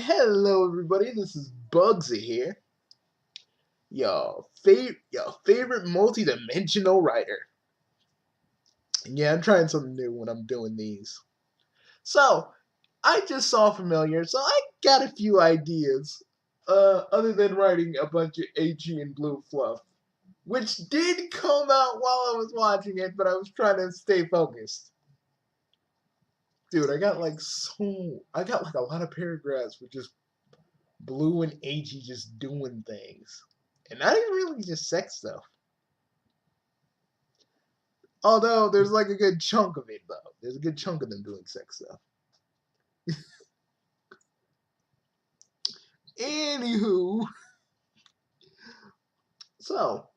Hello, everybody. This is Bugsy here, your favorite multi-dimensional writer. And yeah, I'm trying something new when I'm doing these. So I just saw Familiar, so I got a few ideas. Other than writing a bunch of HE and blue fluff, which did come out while I was watching it, but I was trying to stay focused. Dude, I got like a lot of paragraphs with just Blue and AG just doing things. And not even really just sex stuff. Although there's like a good chunk of it though. There's a good chunk of them doing sex stuff. Anywho, so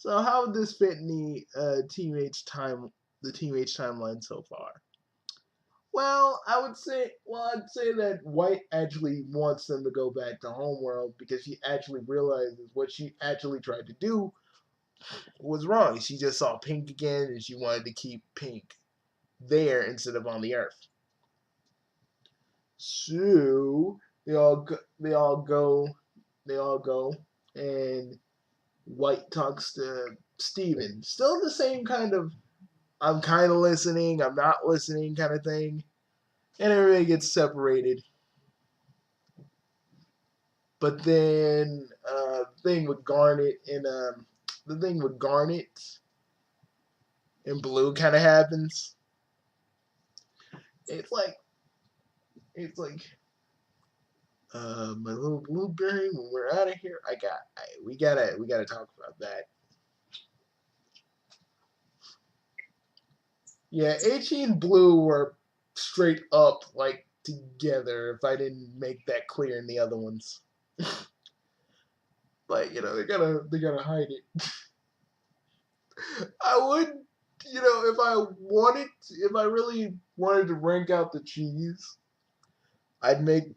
how would this fit in the Team H timeline so far? I'd say that White actually wants them to go back to Homeworld because she actually realizes what she actually tried to do was wrong. She just saw Pink again and she wanted to keep Pink there instead of on the Earth. So they all go, and White talks to Steven. Still the same kind of I'm kind of listening, I'm not listening kind of thing, and everybody gets separated. But then the thing with Garnet and Blue kind of happens. It's like it's like my little blueberry. When we're out of here, we gotta talk about that. Yeah, HE and Blue were straight up like together. If I didn't make that clear in the other ones, but they gotta hide it. I would, if I really wanted to rank out the cheese, I'd make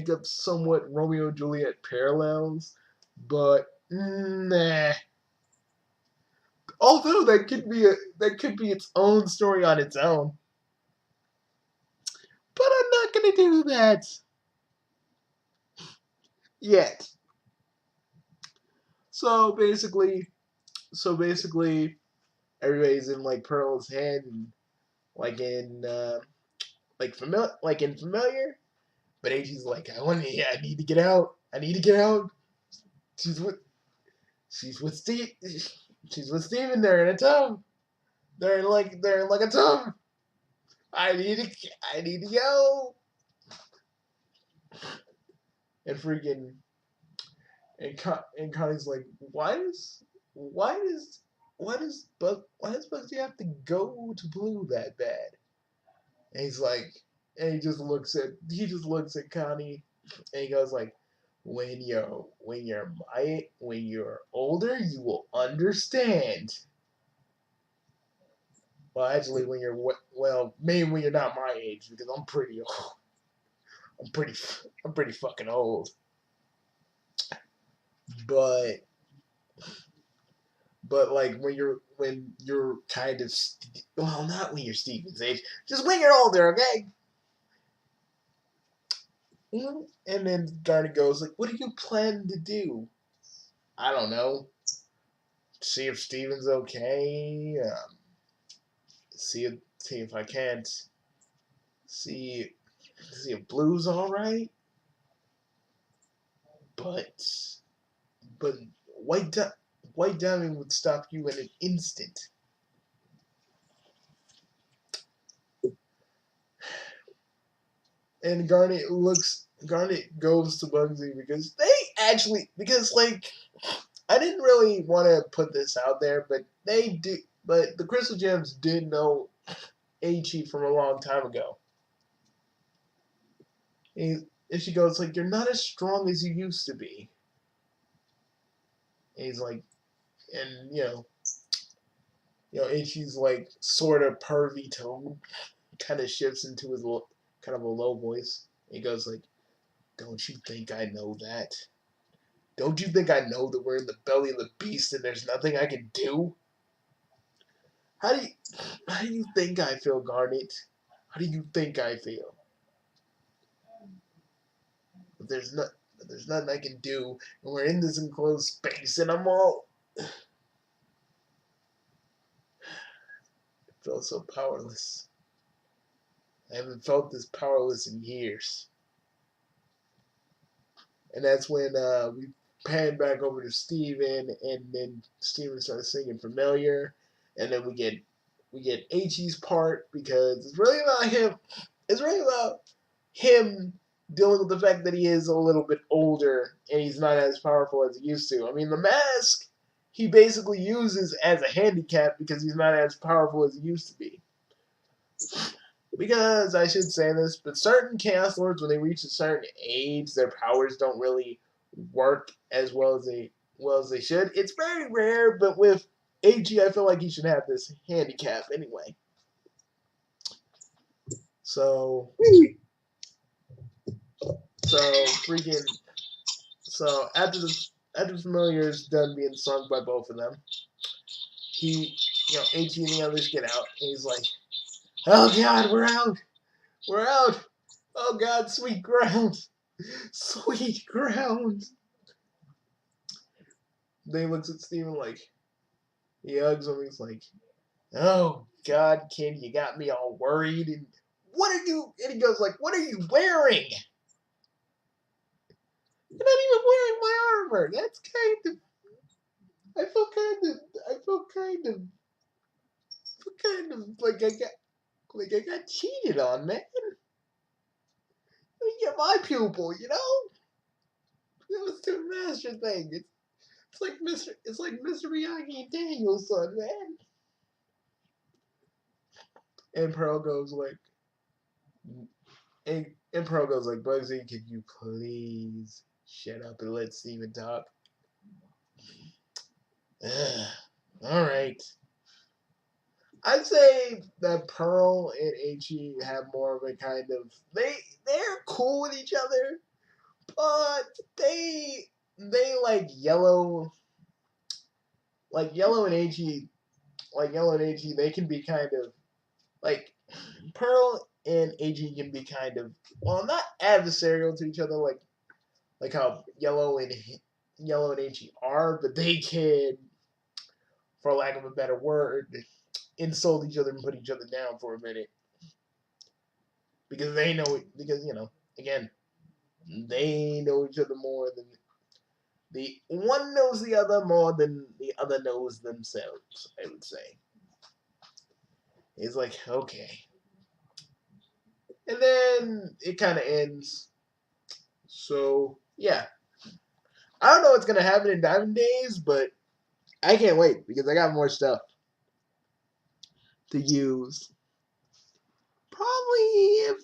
up somewhat Romeo and Juliet parallels, but nah. Although that could be its own story on its own, but I'm not gonna do that yet. So basically, so basically, everybody's in like Pearl's head, and like in familiar. But AG's like, I need to get out. I need to get out. She's with, she's with Steve. She's with Steven. They're in a tub. They're in like a tub. I need to go. And freaking, and Connie's like, why does, why does Bugsy have to go to Blue that bad? And he's like, and he just looks at Connie, and he goes like, when you're older, you will understand. Well, actually, maybe when you're not my age, because I'm pretty old. I'm pretty fucking old. But like when you're kind of not when you're Steven's age, just when you're older, okay? And then Garnet goes like, "What do you plan to do?" I don't know. See if Steven's okay. See if I can't see if Blue's all right. But but White White Diamond would stop you in an instant. And Garnet goes to Bugsy because like I didn't really want to put this out there, but but the Crystal Gems did know Aichi from a long time ago. And she goes like, "You're not as strong as you used to be." And he's like, and Aichi's like sort of pervy tone, kind of shifts into his kind of a low voice. He goes like, "Don't you think I know that? Don't you think I know that we're in the belly of the beast and there's nothing I can do? How do you how do you think I feel, Garnet? How do you think I feel?" there's nothing I can do, and we're in this enclosed space, and I'm all I feel so powerless. I haven't felt this powerless in years. And that's when we pan back over to Steven, and then Steven starts singing Familiar, and then we get H's part, because it's really about him. It's really about him dealing with the fact that he is a little bit older and he's not as powerful as he used to. I mean, the mask he basically uses as a handicap because he's not as powerful as he used to be. Because I should say this, but certain Chaos Lords, when they reach a certain age, their powers don't really work as well as they should. It's very rare, but with AG, I feel like he should have this handicap anyway. So freaking. So after the Familiar is done being sung by both of them, AG and the others get out, and he's like, "Oh God, we're out! We're out! Oh God, sweet ground, sweet ground." Then he looks at Steven like, he hugs him. He's like, "Oh God, kid, you got me all worried. And what are you?" And he goes like, "What are you wearing?" You're not even wearing my armor. That's kind of. I feel kind of like I got cheated on, man. Let me get my pupil, you know? It was the master thing. It's like Mr. Miyagi and Daniel's son, man. And Pearl goes like, and Pearl goes like, "Bugsy, could you please shut up and let Steven talk?" All right. I'd say that Pearl and HE have more of a kind of they're cool with each other, but they yellow and HE they can be kind of like Pearl and AG can be kind of, well, not adversarial to each other like how Yellow and AG are, but they can, for lack of a better word, insult each other and put each other down for a minute, because again, they know each other more than the one knows the other more than the other knows themselves, I would say. It's like, okay. And then it kind of ends. So, yeah. I don't know what's going to happen in Diamond Days, but I can't wait because I got more stuff to use. Probably if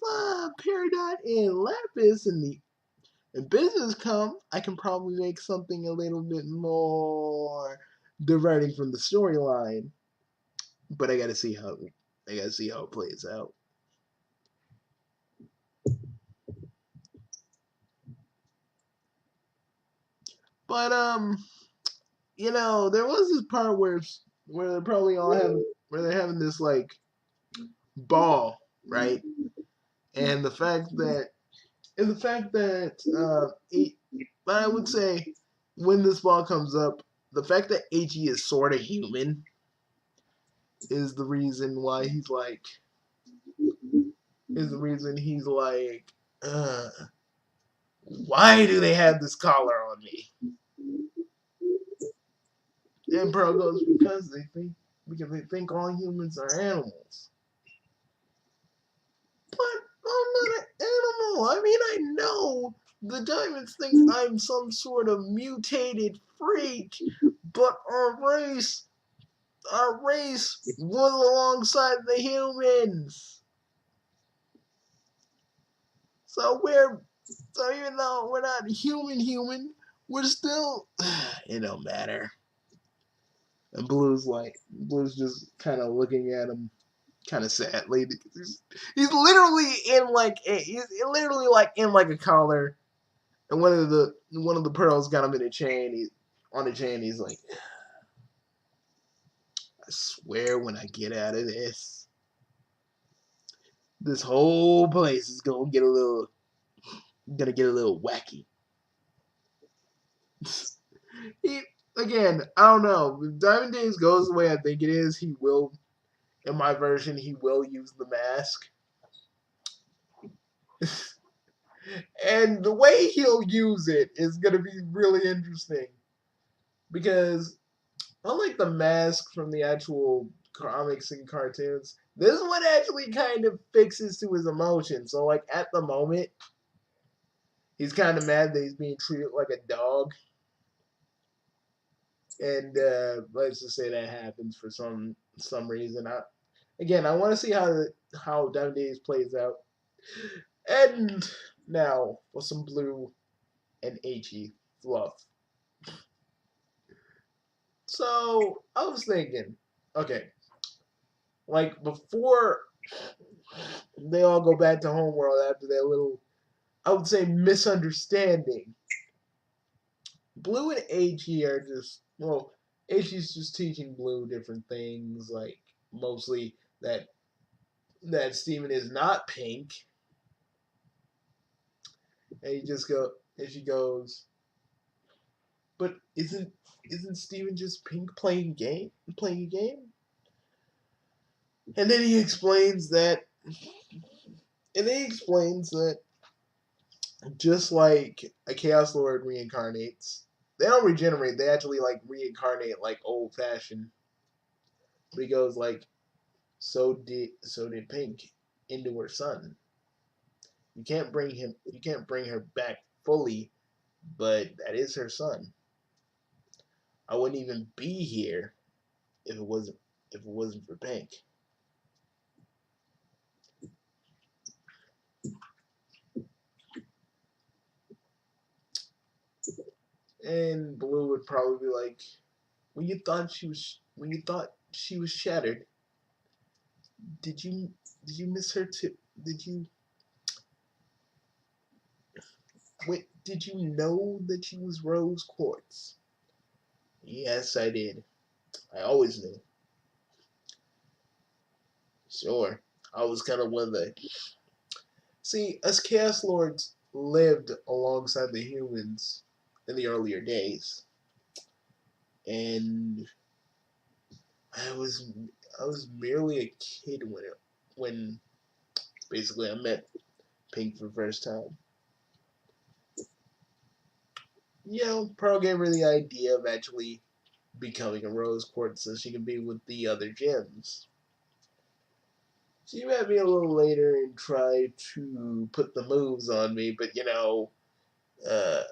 Peridot and Lapis and business come, I can probably make something a little bit more diverting from the storyline. But I gotta see how it plays out. But there was this part where they're probably all having where they're having this like ball, right? And the fact that but I would say when this ball comes up, the fact that AG is sort of human is the reason why he's like, why do they have this collar on me? And Pearl goes, because they think all humans are animals. But I'm not an animal. I mean, I know the Diamonds think I'm some sort of mutated freak, but our race was alongside the humans. So even though we're not human, we're still it don't matter. And Blue's just kind of looking at him kind of sadly because he's literally in like a collar, and one of the pearls got him in a chain. He's like, I swear when I get out of this whole place is gonna get a little gonna get a little wacky. he, again, I don't know. If Diamond Days goes the way I think it is, he will, in my version, he will use the mask. And the way he'll use it is gonna be really interesting. Because unlike the mask from the actual comics and cartoons, this one actually kind of fixes to his emotions. So, like, at the moment, he's kind of mad that he's being treated like a dog. And let's just say that happens for some reason. I want to see how Diamond Days plays out. And now for some Blue and HE fluff. So I was thinking, okay, like before they all go back to Homeworld after their little, I would say, misunderstanding. Blue and HE are just, well, HE's just teaching Blue different things, like mostly that Steven is not pink. And she goes, but isn't Steven just pink playing a game? And then he explains that just like a Chaos Lord reincarnates, they don't regenerate. They actually like reincarnate like old fashioned. But he goes like, so did Pink into her son. You can't bring her back fully, but that is her son. I wouldn't even be here if it wasn't for Pink. And Blue would probably be like, when you thought she was shattered, did you miss her too? Did you know that she was rose quartz? Yes, I did. I always knew. Sure. I was kind of one of the. See, us Chaos Lords lived alongside the humans in the earlier days, and I was I was merely a kid when basically I met Pink for the first time. You know, Pearl gave her the idea of actually becoming a rose quartz so she can be with the other gems. She met me a little later and tried to put the moves on me, but uh,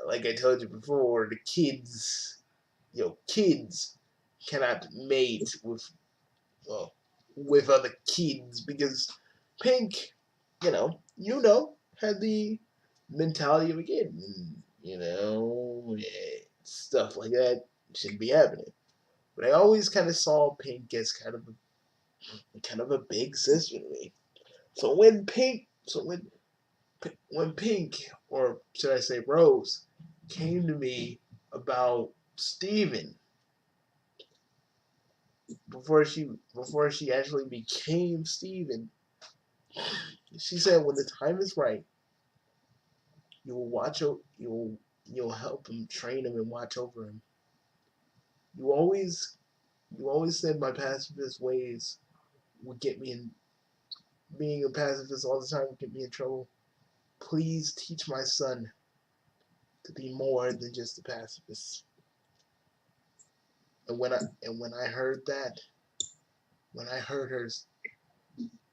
like I told you before, the kids, kids cannot mate with other kids because Pink, had the mentality of a kid, and stuff like that shouldn't be happening. But I always kind of saw Pink as kind of a big sister to me. So when Pink, or should I say Rose, came to me about Steven before she actually became Steven, she said when the time is right, you will you'll help him, train him, and watch over him. You always said my pacifist ways would get me in. Being a pacifist all the time would get me in trouble. Please teach my son to be more than just a pacifist. And when I heard that, when I heard her,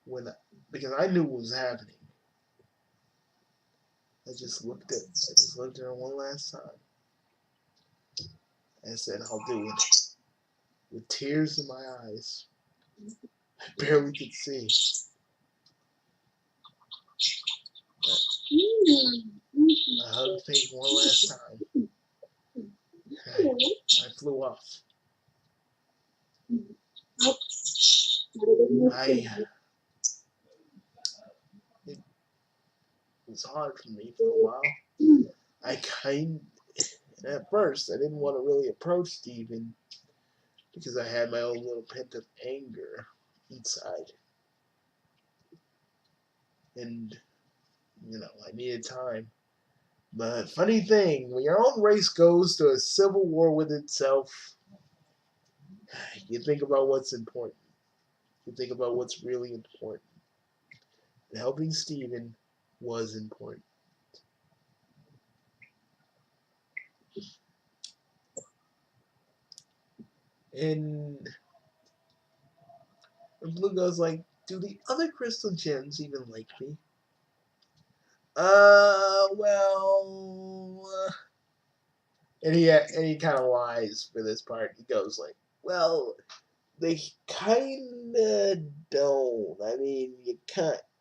when because I knew what was happening, I just looked at her one last time and said, "I'll do it." With tears in my eyes, I barely could see. I hugged Pink one last time. I flew off. I it was hard for me for a while. At first I didn't want to really approach Steven because I had my own little pent up anger inside. And I needed time. But funny thing, when your own race goes to a civil war with itself, you think about what's important. You think about what's really important. And helping Steven was important. And Blue goes like, do the other crystal gems even like me? Well, and he kind of lies for this part. He goes like, well, they kinda don't. I mean,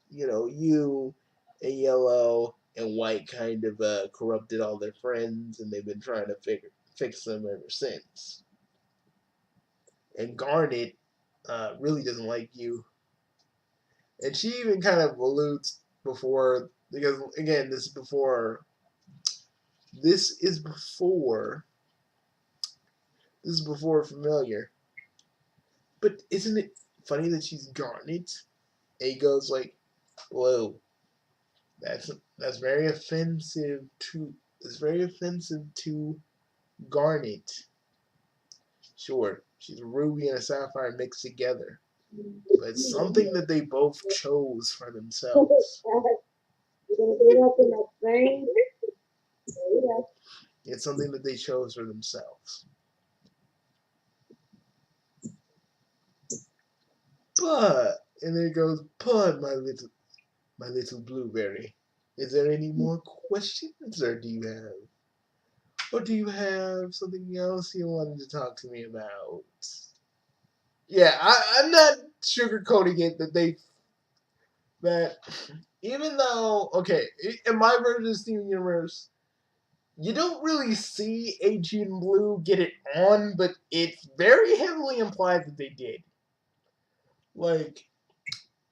you and Yellow and White kind of corrupted all their friends, and they've been trying to fix them ever since. And Garnet really doesn't like you, and she even kind of alludes before, because again, this is before this is before Familiar. But isn't it funny that she's Garnet? And he goes like, "Whoa, that's very offensive to it's very offensive to Garnet. Sure, she's a ruby and a sapphire mixed together, but it's something that they both chose for themselves. It's something that they chose for themselves. But and then it goes, but my little blueberry, is there any more questions, or do you have something else you wanted to talk to me about?" Yeah, I'm not sugarcoating it that even though, okay, in my version of Steven Universe, you don't really see AG and Blue get it on, but it's very heavily implied that they did. Like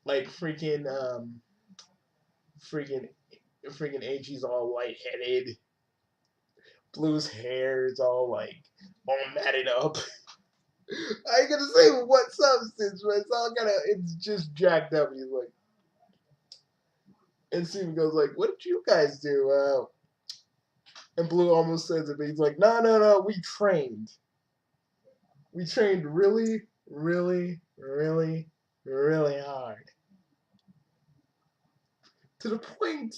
freaking freaking freaking AG's all lightheaded. Blue's hair is all matted up. I ain't gonna say what substance, but it's just jacked up. He's like, and Steven goes like, "What did you guys do?" And Blue almost says it, but he's like, "No, no, no. We trained. We trained really, really, really, really hard to the point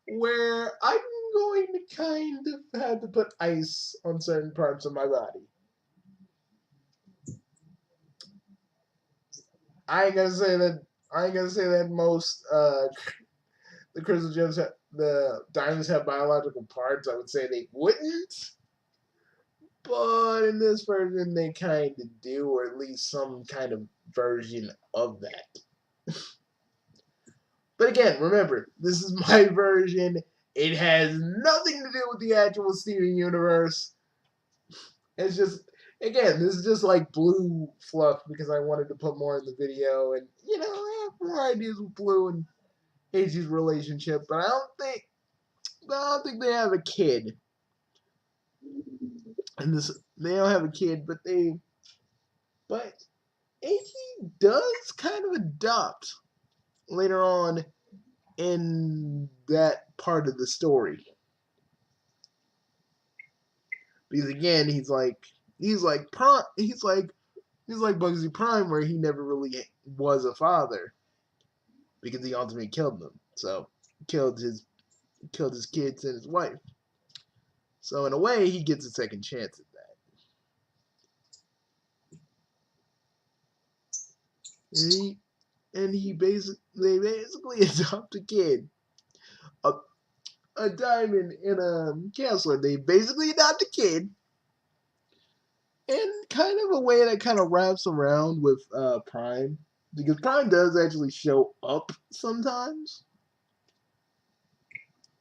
where I'm going to kind of have to put ice on certain parts of my body." I ain't gonna say that. I ain't gonna say that most the crystal gems the diamonds have biological parts. I would say they wouldn't, but in this version they kind of do, or at least some kind of version of that. But again, remember, this is my version. It has nothing to do with the actual Steven Universe. It's just, again, this is just like Blue fluff because I wanted to put more in the video, and I have more ideas with Blue and AG's relationship, but I don't think they have a kid. And they don't have a kid, but AG does kind of adopt later on in that part of the story. Because again, he's like Bugsy Prime, where he never really was a father because he ultimately killed them. So killed his kids and his wife. So in a way, he gets a second chance at that. They basically adopt a kid, a, a diamond in a counselor. They basically adopt a kid, and kind of a way that kind of wraps around with Prime, because Prime does actually show up sometimes,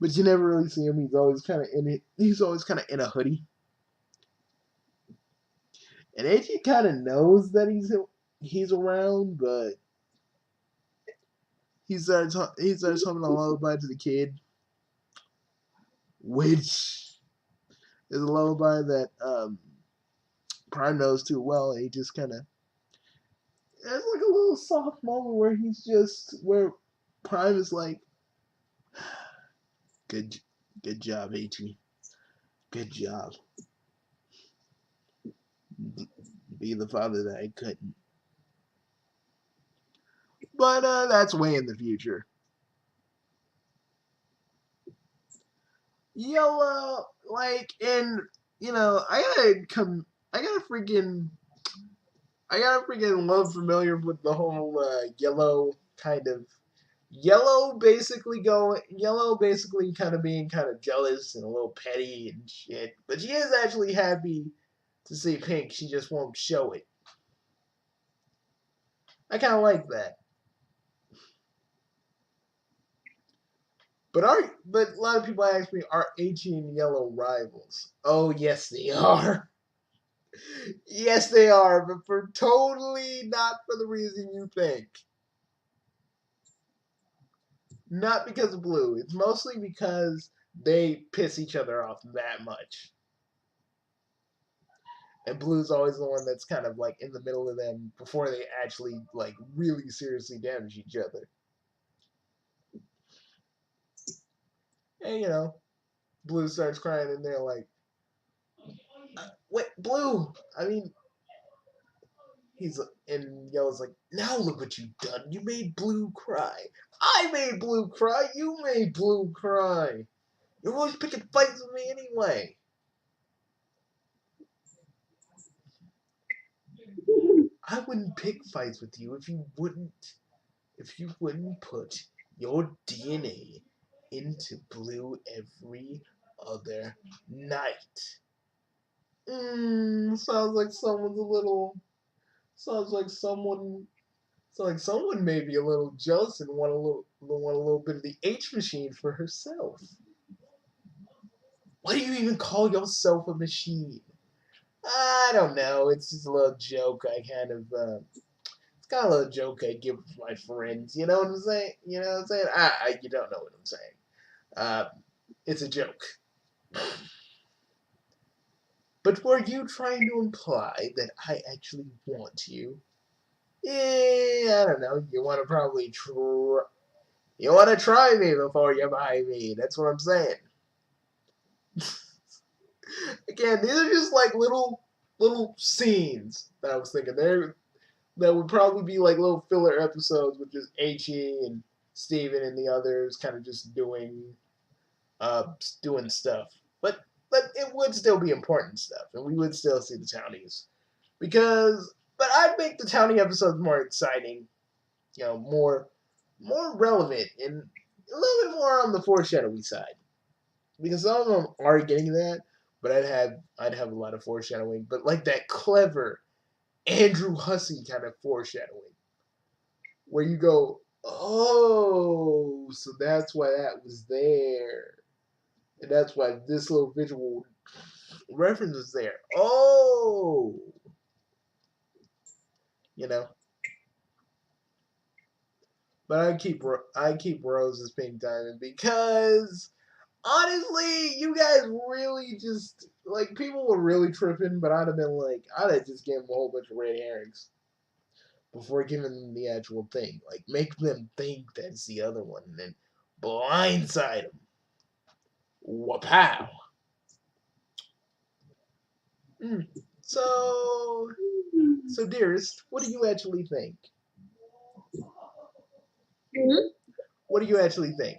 but you never really see him. He's always kind of in it. He's always kind of in a hoodie, and AG kind of knows that he's around, but he starts humming a lullaby to the kid, which is a lullaby that Prime knows too well, and he just kind of it's like a little soft moment where Prime is like, Good, good job, H.E. Good job. Be the father that I couldn't. But that's way in the future. Yellow, like, and I gotta freaking, love familiar with the whole yellow kind of yellow basically kind of being kind of jealous and a little petty and shit. But she is actually happy to see Pink. She just won't show it. I kind of like that. But a lot of people ask me, are H and Yellow rivals? Oh yes, they are. Yes, they are, but for totally not for the reason you think. Not because of Blue. It's mostly because they piss each other off that much. And Blue's always the one that's kind of like in the middle of them before they actually like really seriously damage each other. And Blue starts crying and they're like, "Wait, Blue! I mean, he's and Yellow's like, now look what you've done. You made Blue cry. I made Blue cry. You made Blue cry. You're always picking fights with me anyway." I wouldn't pick fights with you if you wouldn't put your DNA into Blue every other night. Sounds like someone's a little. Sounds like someone. Sounds like someone may be a little jealous and want a little bit of the H machine for herself. Why do you even call yourself a machine? I don't know. It's just a little joke. It's kind of a little joke I give with my friends. You know what I'm saying? You know what I'm saying? You don't know what I'm saying. Uh, it's a joke. But were you trying to imply that I actually want you? I don't know. You want to probably try. You want to try me before you buy me. That's what I'm saying. Again, these are just like little scenes that I was thinking. That would probably be like little filler episodes with just H.E. and Steven and the others kind of just doing stuff. But it would still be important stuff, and we would still see the townies. But I'd make the townie episodes more exciting, more relevant, and a little bit more on the foreshadowy side. Because some of them are getting that, but I'd have a lot of foreshadowing, but like that clever Andrew Hussey kind of foreshadowing, where you go, oh, so that's why that was there, and that's why this little visual reference is there. Oh, you know. But I keep Rose as Pink Diamond because honestly, you guys really just like people were really tripping, but I'd have just given them a whole bunch of red herrings before giving them the actual thing. Like make them think that's the other one, and then blindside them. Wapow. Mm. So, so dearest, what do you actually think? Hmm? What do you actually think?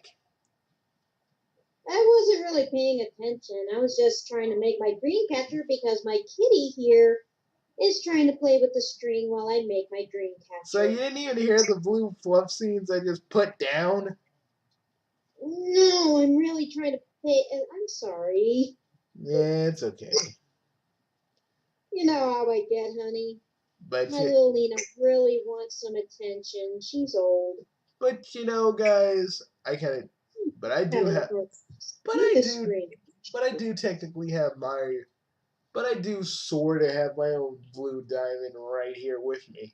I wasn't really paying attention. I was just trying to make my dream catcher because my kitty here is trying to play with the string while I make my dream So you catcher. didn't even hear the blue fluff scenes I just put down? No, I'm really trying to pay. I'm sorry. Yeah, it's okay. You know how I get, honey. But My you, little Lena really wants some attention. She's old. but guys, I kind of, but I do Having a have, hard but with I the do, string. but I do technically have my, but I do sort of have my own blue diamond right here with me.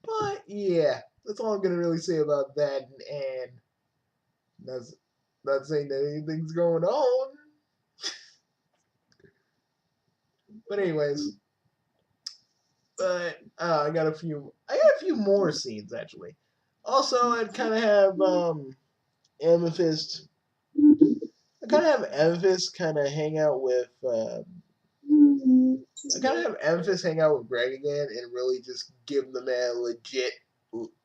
But yeah, that's all I'm gonna really say about that. And that's not saying that anything's going on. But anyways, But I got a few. I got a few more scenes actually. Also, I'd kind of have Amethyst. I kind of have Amethyst kind of hang out with. I kind of have Amethyst hang out with Greg again and really just give the man a legit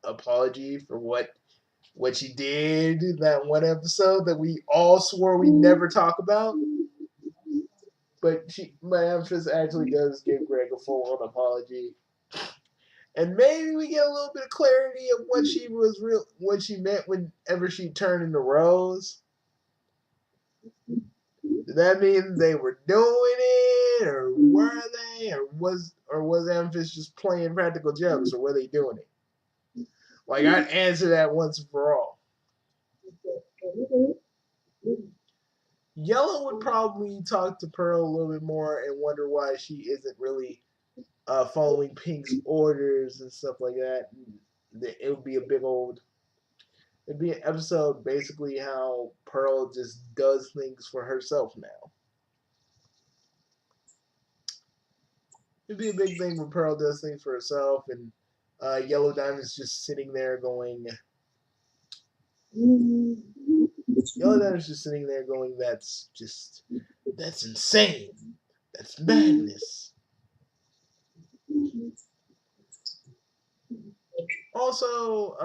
apology for what she did in that one episode that we all swore we never talk about. But Amethyst actually does give Greg a full on apology. And maybe we get a little bit of clarity of what she meant whenever she turned into Rose. Did that mean they were doing it, or were they, or was Amethyst just playing practical jokes, or were they doing it? Like I'd answer that once and for all. Yellow would probably talk to Pearl a little bit more and wonder why she isn't really following Pink's orders and stuff like that. It would be a big old. It'd be an episode basically how Pearl just does things for herself now. It'd be a big thing when Pearl does things for herself, and Yellow Diamond's just sitting there going. Yellow Diamond's just sitting there going, that's insane. That's madness. Also,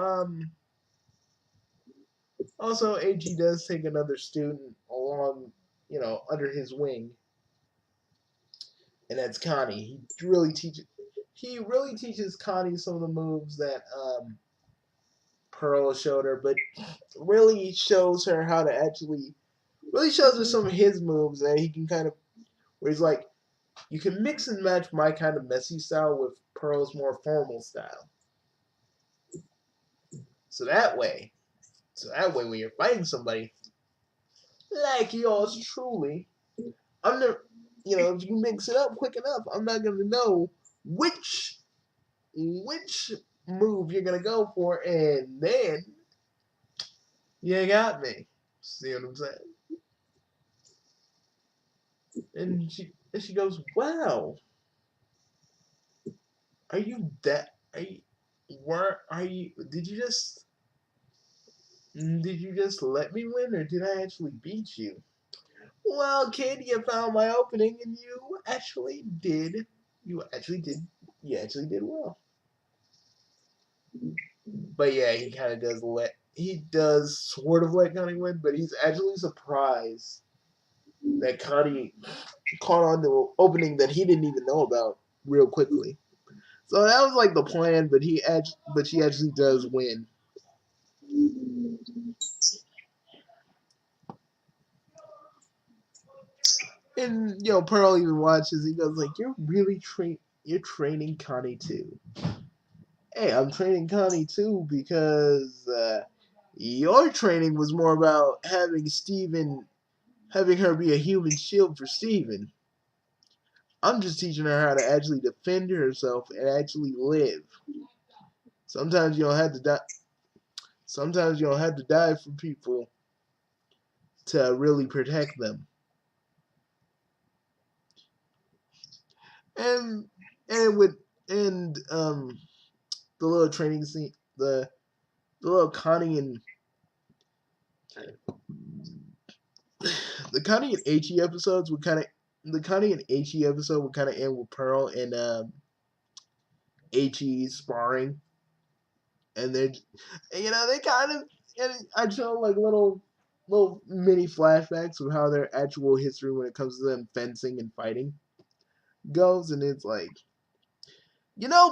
AG does take another student along, under his wing, and that's Connie. He really teaches Connie some of the moves that Pearl showed her, but really shows her how to really shows her some of his moves that he can kind of, where he's like, you can mix and match my kind of messy style with Pearl's more formal style. So that way, when you're fighting somebody like yours truly, I'm never, if you mix it up quick enough, I'm not gonna know which move you're gonna go for, and then you got me. See what I'm saying? And she goes, "Wow, are you that? Are you? Where are you? Did you just let me win, or did I actually beat you?" Well, kid, you found my opening, and you actually did. You actually did. You actually did well. But yeah, he does sort of let Connie win, but he's actually surprised that Connie caught on to an opening that he didn't even know about real quickly. So that was like the plan, but she actually does win. And Pearl even watches. He goes like, You're training Connie too. Hey, I'm training Connie too because your training was more about having her be a human shield for Steven. I'm just teaching her how to actually defend herself and actually live. Sometimes you don't have to die. Sometimes you don't have to die for people to really protect them. And with the little training scene, the little Connie and the Connie and He episodes would kind of the Connie and He episode would kind of end with Pearl and He sparring, and they kind of, and I show like little mini flashbacks of how their actual history when it comes to them fencing and fighting goes, and it's like,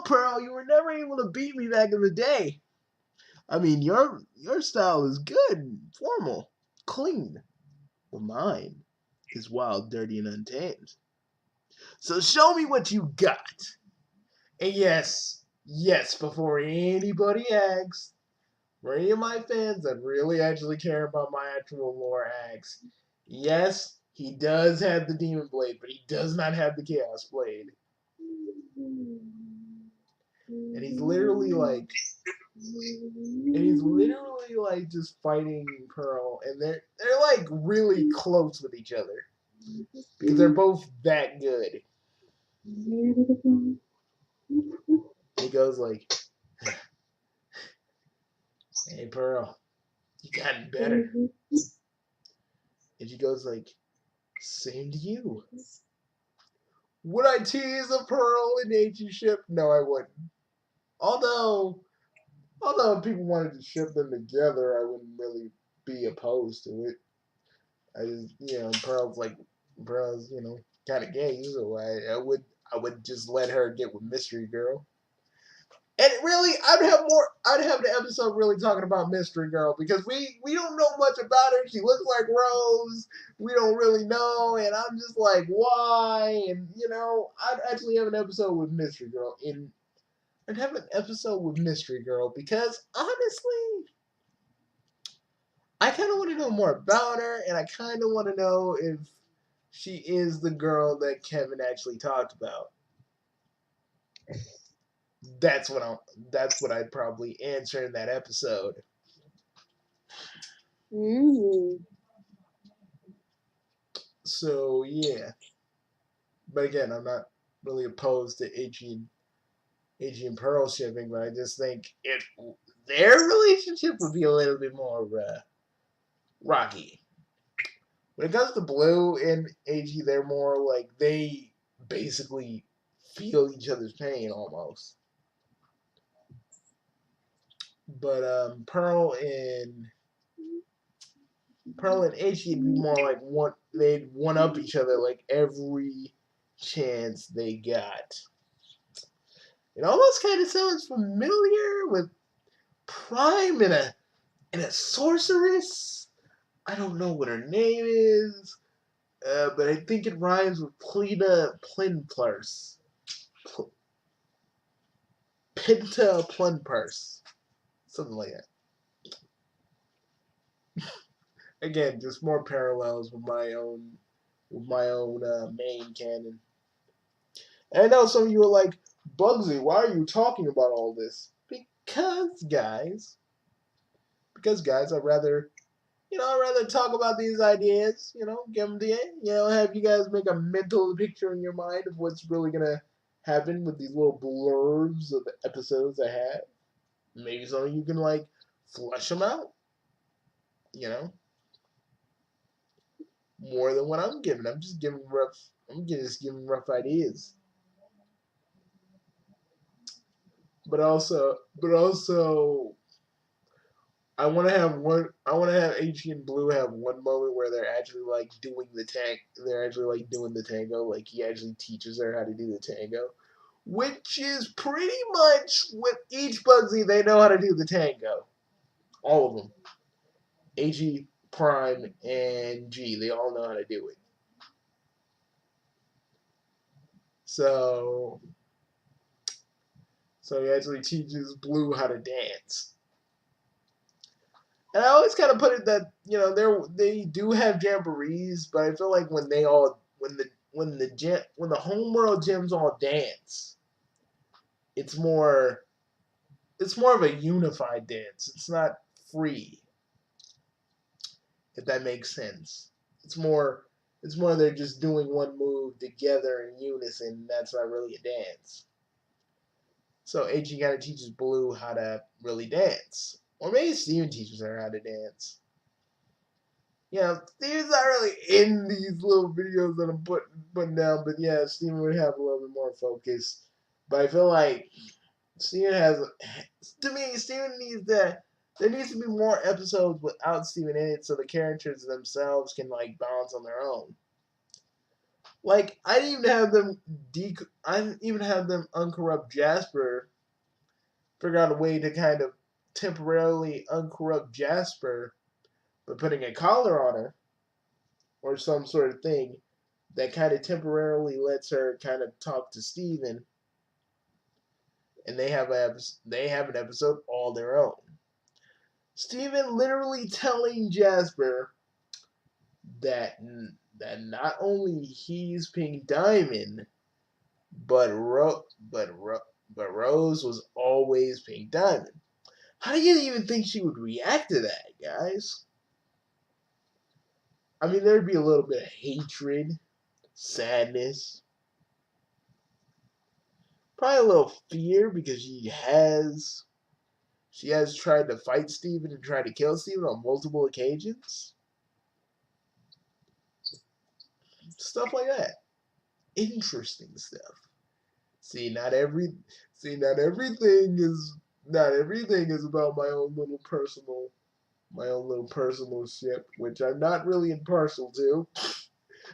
Pearl, you were never able to beat me back in the day. I mean, your style is good, formal, clean. Well, mine is wild, dirty, and untamed. So show me what you got. And yes, before anybody asks, for any of my fans that really actually care about my actual lore asks, yes, he does have the Demon Blade, but he does not have the Chaos Blade. And he's literally like just fighting Pearl, and they're like really close with each other because they're both that good. He goes like, "Hey, Pearl, you gotten better." And she goes like, "Same to you." Would I tease a Pearl and Eiji ship? No, I wouldn't. Although, although if people wanted to ship them together, I wouldn't really be opposed to it. I just, Pearl's, kind of gay, so I would just let her get with Mystery Girl. And really, I'd have the episode really talking about Mystery Girl because we don't know much about her. She looks like Rose. We don't really know, and I'm just like, why? And I'd actually have an episode with Mystery Girl. I'd have an episode with Mystery Girl because honestly, I kind of want to know more about her, and I kind of want to know if she is the girl that Kevin actually talked about. That's what I. That's what I'd probably answer in that episode. Mm. So yeah, but again, I'm not really opposed to AG and Pearl shipping, but I just think their relationship would be a little bit more rocky. When it comes to Blue and AG, they're more like they basically feel each other's pain almost. But Pearl and AG would be more like they'd one up each other like every chance they got. It almost kind of sounds familiar with Prime and a sorceress. I don't know what her name is, but I think it rhymes with Plina Plinpurse. Pinta Plinpurse. Something like that. Again, just more parallels with my own main canon. And I know some of you are like, Bugsy, why are you talking about all this? Because guys, I'd rather talk about these ideas, give them to you, have you guys make a mental picture in your mind of what's really gonna happen with these little blurbs of the episodes I have. Maybe some of you can like flesh them out, you know, more than what I'm giving. I'm just giving rough ideas. But also, I want to have one. I want to have HE and Blue have one moment where they're actually like doing the tank. They're actually like doing the tango. Like he actually teaches her how to do the tango, which is pretty much with each Bugsy. They know how to do the tango. All of them. HE, Prime, and G. They all know how to do it. So, so he actually teaches Blue how to dance. And I always kind of put it that they do have jamborees, but I feel like when the homeworld gyms all dance, it's more of a unified dance. It's not free, if that makes sense. It's more they're just doing one move together in unison. That's not really a dance. So AG kind of teaches Blue how to really dance, or maybe Steven teaches her how to dance. Steven's not really in these little videos that I'm putting down, but yeah, Steven would have a little bit more focus. But I feel like Steven has, to me, there needs to be more episodes without Steven in it so the characters themselves can, like, balance on their own. Like, I didn't even have them uncorrupt Jasper, figure out a way to kind of temporarily uncorrupt Jasper by putting a collar on her or some sort of thing that kind of temporarily lets her kind of talk to Steven, and they have an episode all their own. Steven literally telling Jasper that not only he's Pink Diamond, but Rose was always Pink Diamond. How do you even think she would react to that, guys? I mean, there'd be a little bit of hatred, sadness, probably a little fear because she has tried to fight Steven and try to kill Steven on multiple occasions. Stuff like that. Interesting stuff. See, not everything is about my own little personal ship, which I'm not really impartial to.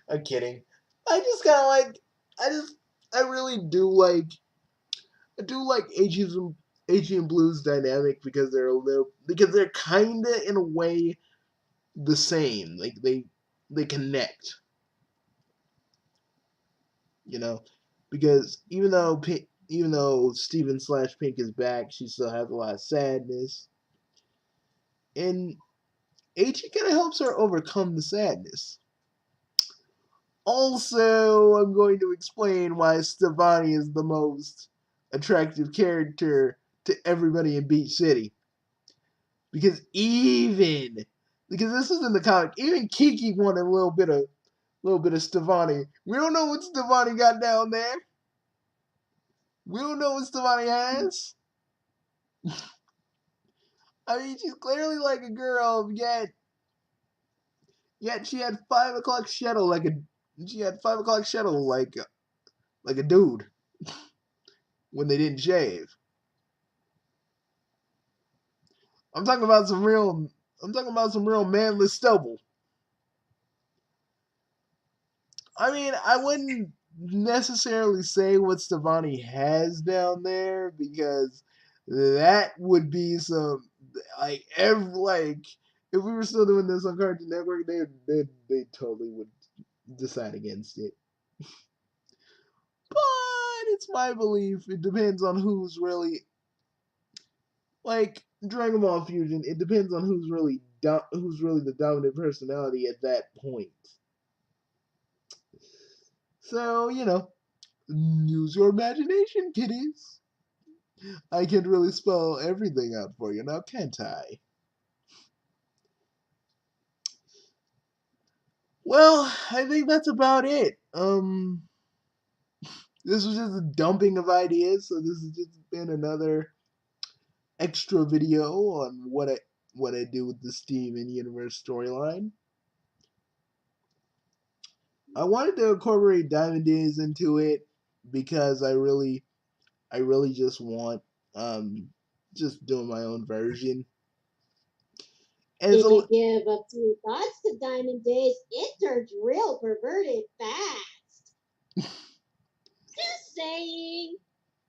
I'm kidding. I just kind of like I just I really do like AG and Blue's dynamic because they're kinda in a way the same. Like they connect, you know, because even though Steven slash Pink is back, she still has a lot of sadness, and AG kind of helps her overcome the sadness. Also, I'm going to explain why Stevonnie is the most attractive character to everybody in Beach City. Because this is in the comic, even Kiki wanted a little bit of Stevonnie. We don't know what Stevonnie got down there. We don't know what Stevonnie has. I mean, she's clearly like a girl, yet she had 5 o'clock shadow like a dude when they didn't shave. I'm talking about some real manless stubble. I mean, I wouldn't necessarily say what Stevonnie has down there because that would be some like if we were still doing this on Cartoon Network, they totally would decide against it. But it's my belief. It depends on who's really like Dragon Ball Fusion. It depends on who's really the dominant personality at that point. So use your imagination, kiddies. I can't really spell everything out for you now, can't I? Well, I think that's about it. This was just a dumping of ideas, so this has just been another extra video on what I do with the Steven Universe storyline. I wanted to incorporate Diamond Days into it because I really just want just doing my own version. And if you give a few thoughts to Diamond Days, it turns real perverted fast. Just saying.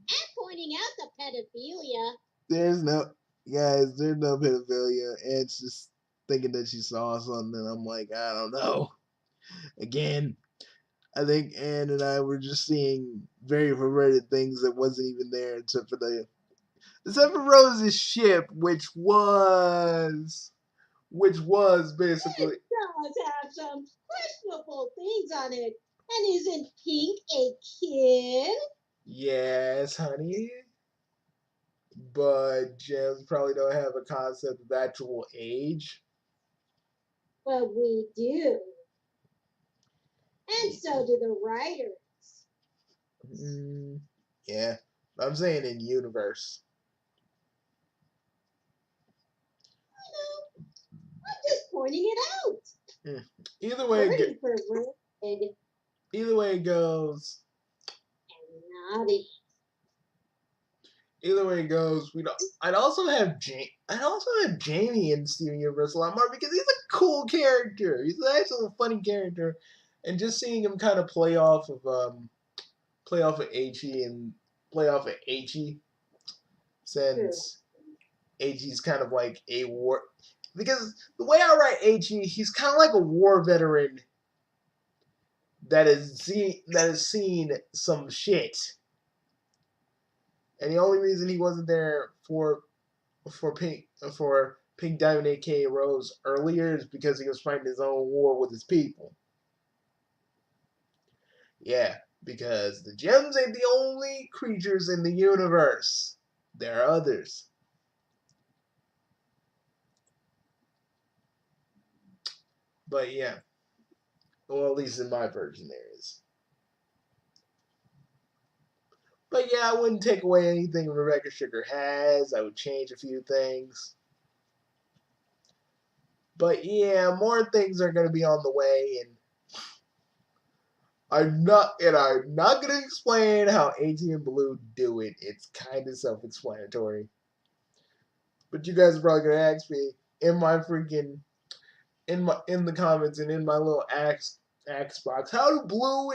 And pointing out the pedophilia. There's no pedophilia. And it's just thinking that she saw something. I'm like, I don't know. Again, I think Anne and I were just seeing very perverted things that wasn't even there except for Rose's ship, which was basically. It does have some questionable things on it. And isn't Pink a kid? Yes, honey. But gems probably don't have a concept of actual age. But we do. And so do the writers. Yeah, I'm saying in universe. I know. I'm just pointing it out. Either way, it goes. And naughty. Either way it goes, we don't. I'd also have Jamie in Steven Universe a lot more because he's a cool character. He's actually a funny character, and just seeing him kind of play off of Aichi and play off of Aichi, since Aichi's kind of like a war. Because the way I write Aichi, he's kind of like a war veteran that has seen some shit. And the only reason he wasn't there for Pink Diamond aka Rose earlier is because he was fighting his own war with his people. Yeah, because the gems ain't the only creatures in the universe. There are others. But yeah. Well, at least in my version there is. But yeah, I wouldn't take away anything Rebecca Sugar has. I would change a few things. But yeah, more things are gonna be on the way, and I'm not gonna explain how AT and Blue do it. It's kind of self-explanatory. But you guys are probably gonna ask me in my freaking in the comments and in my little ask box, how do Blue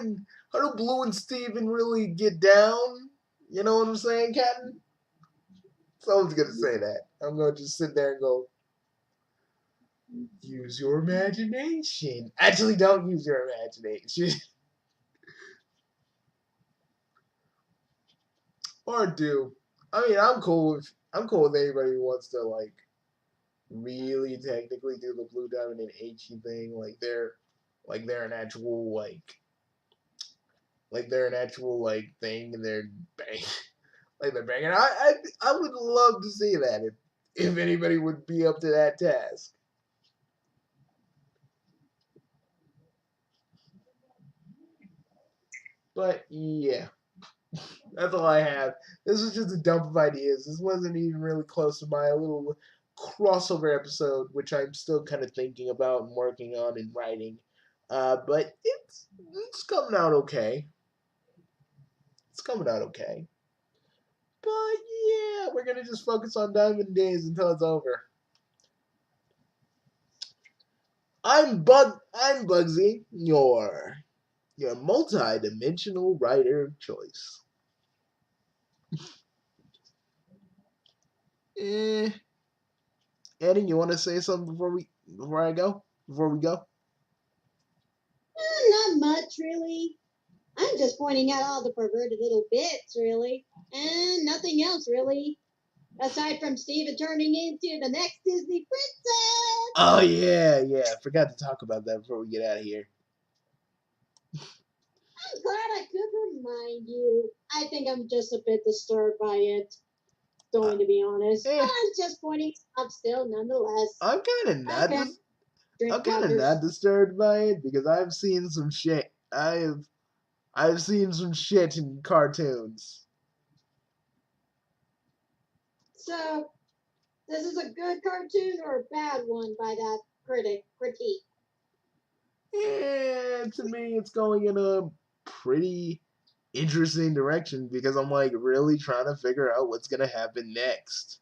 and Steven really get down? You know what I'm saying, Captain? Someone's gonna say that. I'm gonna just sit there and go, use your imagination. Actually, don't use your imagination. Or do. I mean, I'm cool with anybody who wants to like really technically do the Blue Diamond and HE thing, like they're an actual like they're an actual like thing and they're bang like they're banging. I would love to see that if anybody would be up to that task. But yeah, that's all I have. This was just a dump of ideas. This wasn't even really close to my little crossover episode, which I'm still kind of thinking about and working on and writing. But it's coming out okay. It's coming out okay. But yeah, we're gonna just focus on Diamond Days until it's over. I'm Bugsy, your multi-dimensional writer of choice. Eh, Annie, you want to say something before I go? Before we go? Not much, really. I'm just pointing out all the perverted little bits, really. And nothing else, really. Aside from Steven turning into the next Disney princess. Oh yeah, yeah. I forgot to talk about that before we get out of here. I'm glad I could remind you. I think I'm just a bit disturbed by it, going to be honest. Eh, I'm just pointing out still, nonetheless. I'm kind of not. Okay, drink I'm kind of wonders. not disturbed by it because I've seen some shit. I've seen some shit in cartoons. So, this is a good cartoon or a bad one by that critique? Yeah, to me, it's going in a pretty interesting direction because I'm like really trying to figure out what's gonna happen next.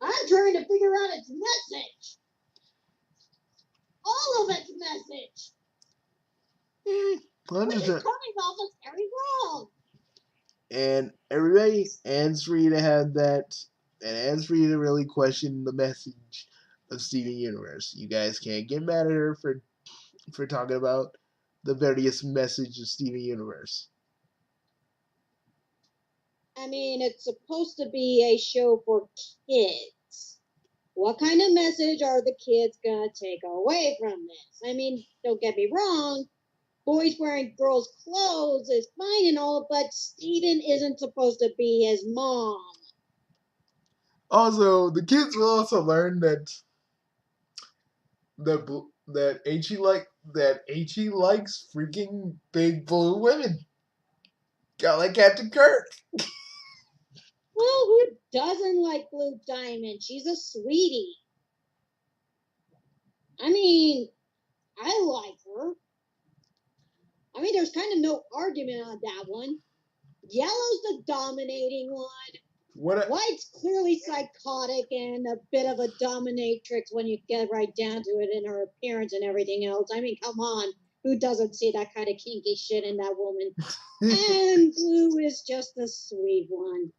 I'm trying to figure out its message. All of its message. I'm Which just is trying, coming off as very wrong. and everybody, and it's for you to have that, and it's for you to really question the message of Steven Universe. You guys can't get mad at her for talking about the various message of Steven Universe. I mean, it's supposed to be a show for kids. What kind of message are the kids gonna take away from this? I mean, don't get me wrong, boys wearing girls' clothes is fine and all, but Steven isn't supposed to be his mom. Also, the kids will also learn that He likes freaking big blue women. Got like Captain Kirk. Well, who doesn't like Blue Diamond? She's a sweetie. I mean, I like her. I mean, there's kind of no argument on that one. Yellow's the dominating one. White's clearly psychotic and a bit of a dominatrix when you get right down to it in her appearance and everything else. I mean, come on. Who doesn't see that kind of kinky shit in that woman? And Blue is just the sweet one.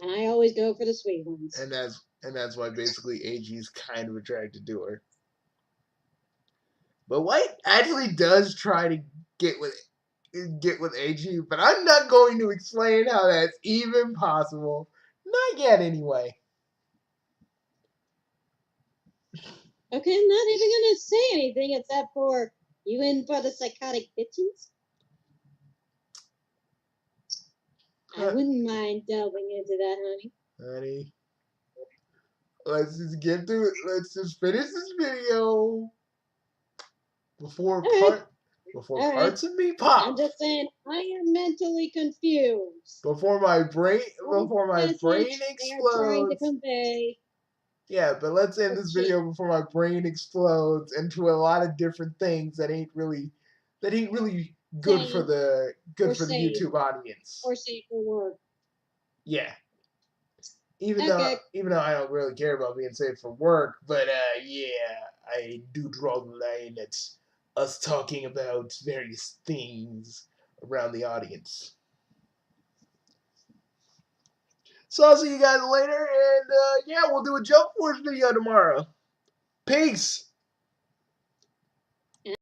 And I always go for the sweet ones. And that's why basically AG's kind of attracted to her. But White actually does try to get with AG, but I'm not going to explain how that's even possible. Not yet, anyway. Okay, I'm not even gonna say anything except for you in for the psychotic bitches. I wouldn't mind delving into that, honey. Honey, let's just get through it. Let's just finish this video before part. Before All right. parts of me I'm pop. just saying, I am mentally confused. Before my brain What message they are trying to explodes. convey. Yeah, but let's end this Let's see. video before my brain explodes into a lot of different things that ain't really good for Sane the or for the safe YouTube audience. or safe for work. Yeah. Even Okay. though I don't really care about being safe for work, but yeah, I do draw the line at us talking about various things around the audience. So I'll see you guys later, and yeah, we'll do a Jump Force video tomorrow. Peace!